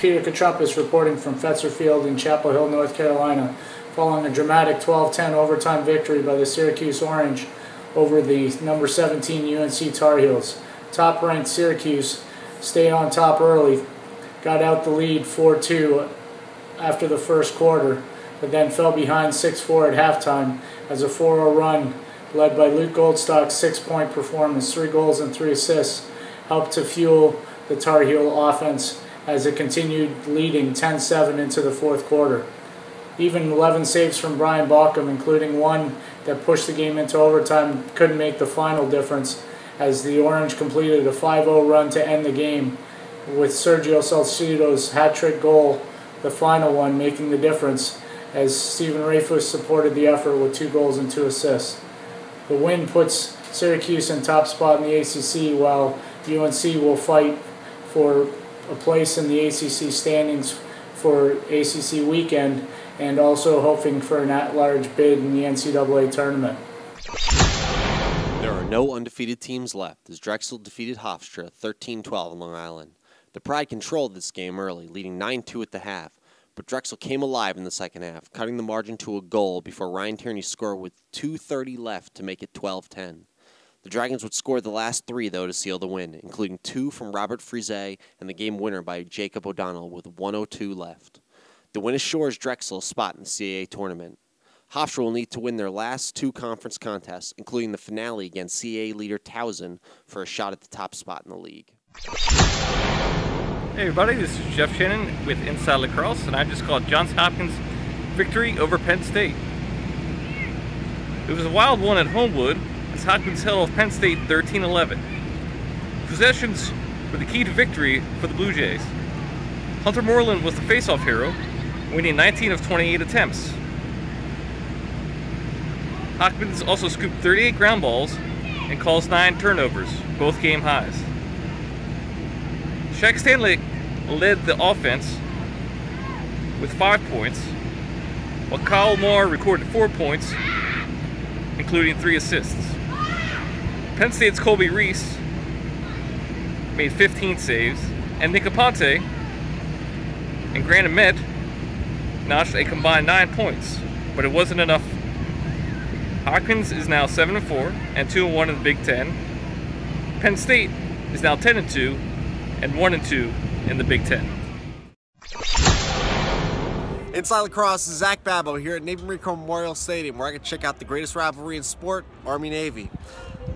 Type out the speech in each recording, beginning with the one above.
Peter Katrumpis reporting from Fetzer Field in Chapel Hill, North Carolina, following a dramatic 12-10 overtime victory by the Syracuse Orange over the number 17 UNC Tar Heels. Top-ranked Syracuse stayed on top early, got out the lead 4-2 after the first quarter, but then fell behind 6-4 at halftime as a 4-0 run led by Luke Goldstock's 6-point performance, 3 goals and 3 assists, helped to fuel the Tar Heel offense as it continued leading 10-7 into the fourth quarter. Even 11 saves from Brian Baucom, including one that pushed the game into overtime, couldn't make the final difference as the Orange completed a 5-0 run to end the game, with Sergio Salcido's hat-trick goal, the final one, making the difference as Stephen Rayfuss supported the effort with 2 goals and 2 assists. The win puts Syracuse in top spot in the ACC, while UNC will fight for a place in the ACC standings for ACC weekend, and also hoping for an at-large bid in the NCAA tournament. There are no undefeated teams left as Drexel defeated Hofstra 13-12 on Long Island. The Pride controlled this game early, leading 9-2 at the half, but Drexel came alive in the second half, cutting the margin to a goal before Ryan Tierney scored with 2:30 left to make it 12-10. The Dragons would score the last 3, though, to seal the win, including 2 from Robert Frise and the game winner by Jacob O'Donnell with 1:02 left. The win assures Drexel a spot in the CAA tournament. Hofstra will need to win their last 2 conference contests, including the finale against CAA leader Towson, for a shot at the top spot in the league. Hey everybody, this is Jeff Shannon with Inside Lacrosse, and I just called Johns Hopkins' victory over Penn State. It was a wild one at Homewood, as Hopkins held off Penn State 13-11. Possessions were the key to victory for the Blue Jays. Hunter Moreland was the face-off hero, winning 19 of 28 attempts. Hopkins also scooped 38 ground balls and caused 9 turnovers, both game highs. Shaq Stanley led the offense with 5 points, while Kyle Moore recorded 4 points, including 3 assists. Penn State's Colby Reese made 15 saves, and Nick Aponte and Grant Emmett notched a combined 9 points, but it wasn't enough. Hopkins is now 7-4 and 2-1 in the Big Ten. Penn State is now 10-2 and 1-2 in the Big Ten. Inside Lacrosse is Zach Babbo here at Navy Marine Corps Memorial Stadium, where I can check out the greatest rivalry in sport, Army-Navy.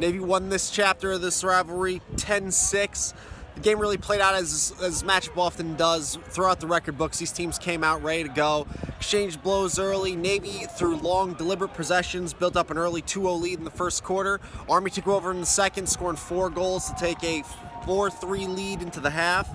Navy won this chapter of this rivalry 10-6. The game really played out as matchup often does. Throughout the record books, these teams came out ready to go. Exchanged blows early. Navy, through long, deliberate possessions, built up an early 2-0 lead in the first quarter. Army took over in the second, scoring 4 goals to take a 4-3 lead into the half.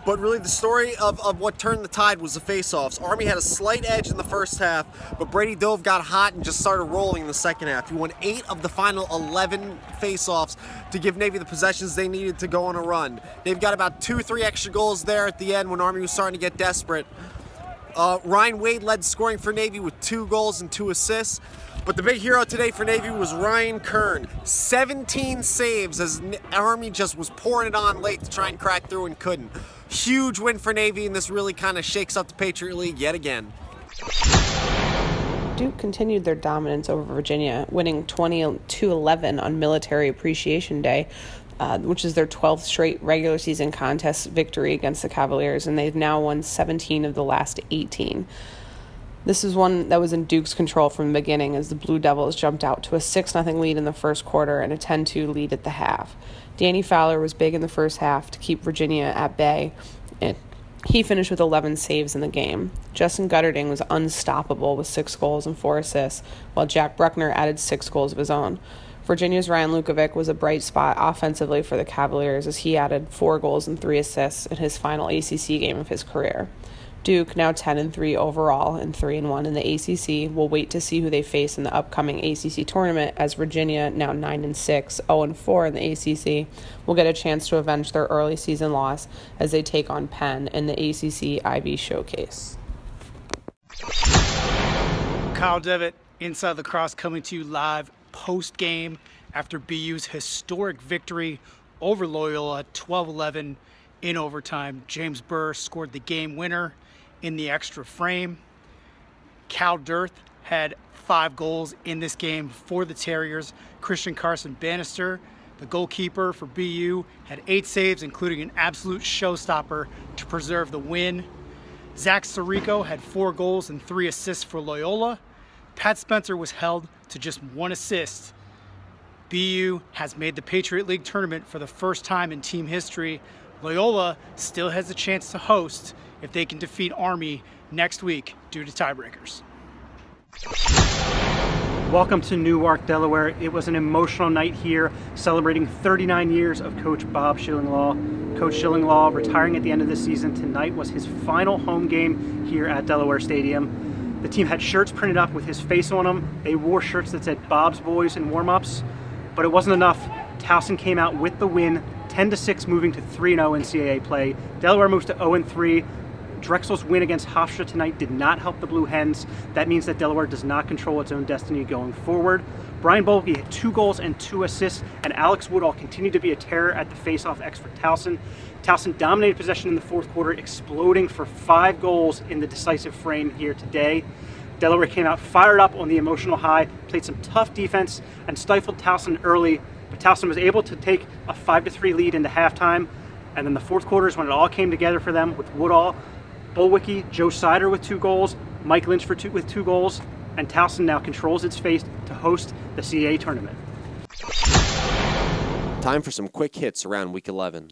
But really the story of what turned the tide was the face-offs. Army had a slight edge in the first half, but Brady Dove got hot and just started rolling in the second half. He won 8 of the final 11 face-offs to give Navy the possessions they needed to go on a run. Navy got about 2-3 extra goals there at the end when Army was starting to get desperate. Ryan Wade led scoring for Navy with 2 goals and 2 assists. But the big hero today for Navy was Ryan Kern. 17 saves as Army just was pouring it on late to try and crack through and couldn't. Huge win for Navy, and this really kind of shakes up the Patriot League yet again. Duke continued their dominance over Virginia, winning 20-11 on Military Appreciation Day, which is their 12th straight regular season contest victory against the Cavaliers, and they've now won 17 of the last 18. This is one that was in Duke's control from the beginning, as the Blue Devils jumped out to a 6-0 lead in the first quarter and a 10-2 lead at the half. Danny Fowler was big in the first half to keep Virginia at bay, and he finished with 11 saves in the game. Justin Gutterding was unstoppable with 6 goals and 4 assists, while Jack Bruckner added 6 goals of his own. Virginia's Ryan Lukovic was a bright spot offensively for the Cavaliers, as he added 4 goals and 3 assists in his final ACC game of his career. Duke, now 10-3 overall and 3-1 in the ACC, will wait to see who they face in the upcoming ACC tournament, as Virginia, now 9-6, 0-4 in the ACC, will get a chance to avenge their early season loss as they take on Penn in the ACC Ivy Showcase. Kyle Devitt, Inside Lacrosse, coming to you live post-game after BU's historic victory over Loyola 12-11 in overtime. James Burr scored the game winner in the extra frame. Cal Dirth had 5 goals in this game for the Terriers. Christian Carson Bannister, the goalkeeper for BU, had 8 saves, including an absolute showstopper to preserve the win. Zach Sirico had 4 goals and 3 assists for Loyola. Pat Spencer was held to just 1 assist. BU has made the Patriot League Tournament for the first time in team history. Loyola still has a chance to host if they can defeat Army next week due to tiebreakers. Welcome to Newark, Delaware. It was an emotional night here, celebrating 39 years of Coach Bob Schillinglaw. Coach Schillinglaw retiring at the end of the season. Tonight was his final home game here at Delaware Stadium. The team had shirts printed up with his face on them. They wore shirts that said Bob's Boys in warm-ups, but it wasn't enough. Towson came out with the win, 10-6, moving to 3-0 in CAA play. Delaware moves to 0-3. Drexel's win against Hofstra tonight did not help the Blue Hens. That means that Delaware does not control its own destiny going forward. Brian Bolke had 2 goals and 2 assists, and Alex Woodall continued to be a terror at the face-off X for Towson. Towson dominated possession in the 4th quarter, exploding for 5 goals in the decisive frame here today. Delaware came out fired up on the emotional high, played some tough defense, and stifled Towson early, but Towson was able to take a 5-3 lead into halftime. And then the 4th quarter is when it all came together for them, with Woodall, Bulwicki, Joe Sider with 2 goals, Mike Lynch with 2 goals, and Towson now controls its fate to host the CAA tournament. Time for some quick hits around Week 11.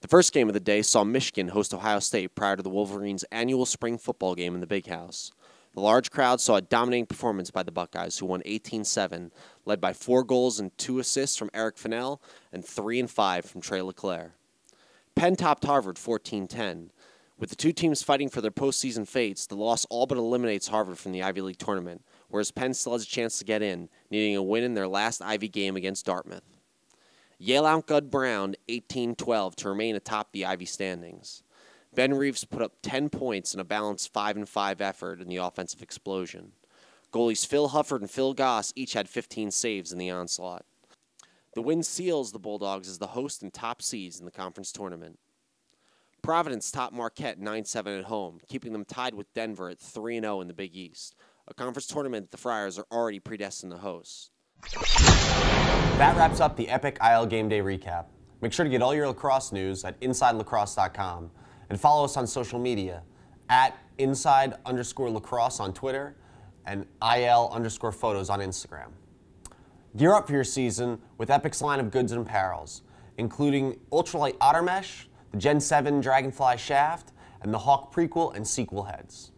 The first game of the day saw Michigan host Ohio State prior to the Wolverines' annual spring football game in the Big House. The large crowd saw a dominating performance by the Buckeyes, who won 18-7, led by 4 goals and 2 assists from Eric Fennell and 3 and 5 from Trey LeClaire. Penn topped Harvard 14-10. With the 2 teams fighting for their postseason fates, the loss all but eliminates Harvard from the Ivy League tournament, whereas Penn still has a chance to get in, needing a win in their last Ivy game against Dartmouth. Yale outgunned Brown 18-12 to remain atop the Ivy standings. Ben Reeves put up 10 points in a balanced 5-5 effort in the offensive explosion. Goalies Phil Hufford and Phil Goss each had 15 saves in the onslaught. The win seals the Bulldogs as the host and top seeds in the conference tournament. Providence topped Marquette 9-7 at home, keeping them tied with Denver at 3-0 in the Big East, a conference tournament the Friars are already predestined to host. That wraps up the Epic IL Game Day recap. Make sure to get all your lacrosse news at InsideLacrosse.com and follow us on social media at Inside_Lacrosse on Twitter and IL_photos on Instagram. Gear up for your season with Epic's line of goods and apparels, including ultralight otter mesh, the Gen 7 Dragonfly shaft, and the Hawk prequel and sequel heads.